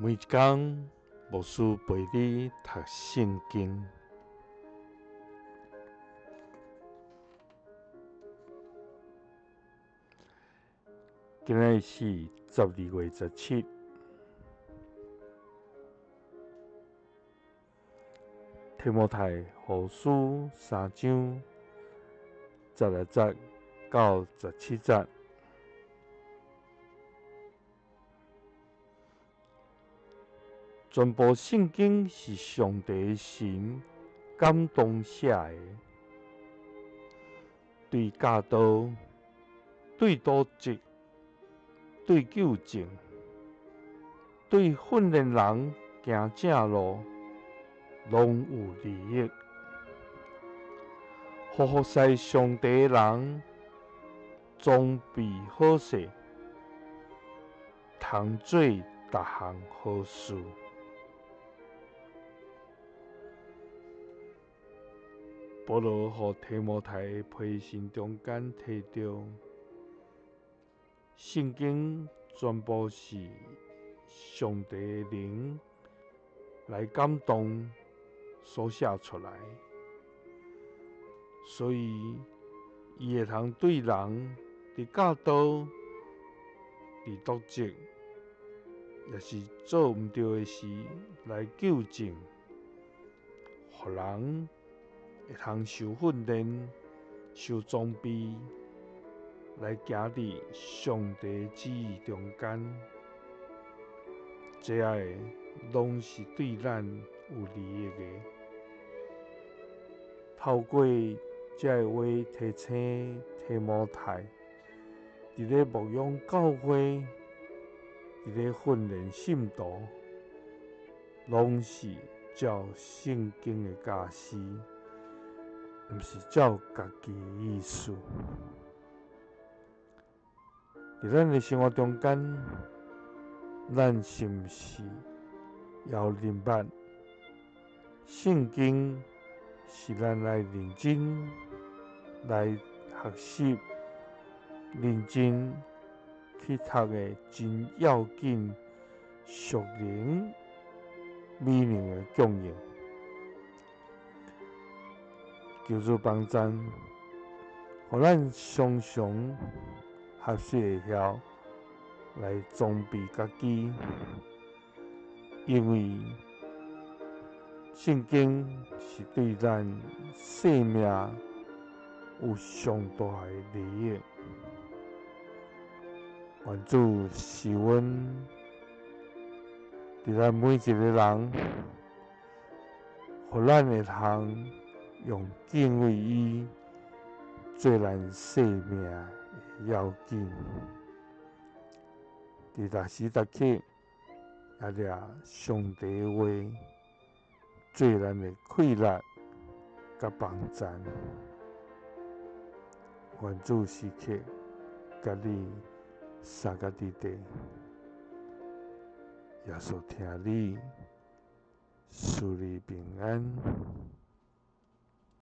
每一天，牧师陪你读圣经。今日是12月17，提摩太后书3章12节到17节。全部圣经是上帝神感动写的，对教导、对督责、对纠正、对训练人行正路，拢有利益。服侍上帝的人装备好势，通做逐项好事。保罗和提摩太的批信中间提到，圣经全部是上帝的灵来感动所写出来，所以伊会通对人伫教导、伫督责，也是做毋对的事来纠正，互人会通受训练、受装备，来行伫上帝旨意中间。这些拢是对咱有利益的。透过这话提醒提摩太，伫咧牧养教会，伫咧训练信徒，拢是照圣经的教示，毋是照家己的意思。伫咱的生活中间，咱是毋是也有明白圣经是咱来认真来学习、认真去读的真要紧、属灵美灵的供应。求主帮助，互咱常常学习会晓来装备家己，因为圣经是对咱生命有上大的利益。愿主赐阮伫咱每一个人，互咱会通用敬畏伊做咱生命的要紧。伫逐时逐刻也掠上帝的话，做咱的快乐甲帮助。愿主时刻甲你相甲伫地，耶稣听你，赐你平安。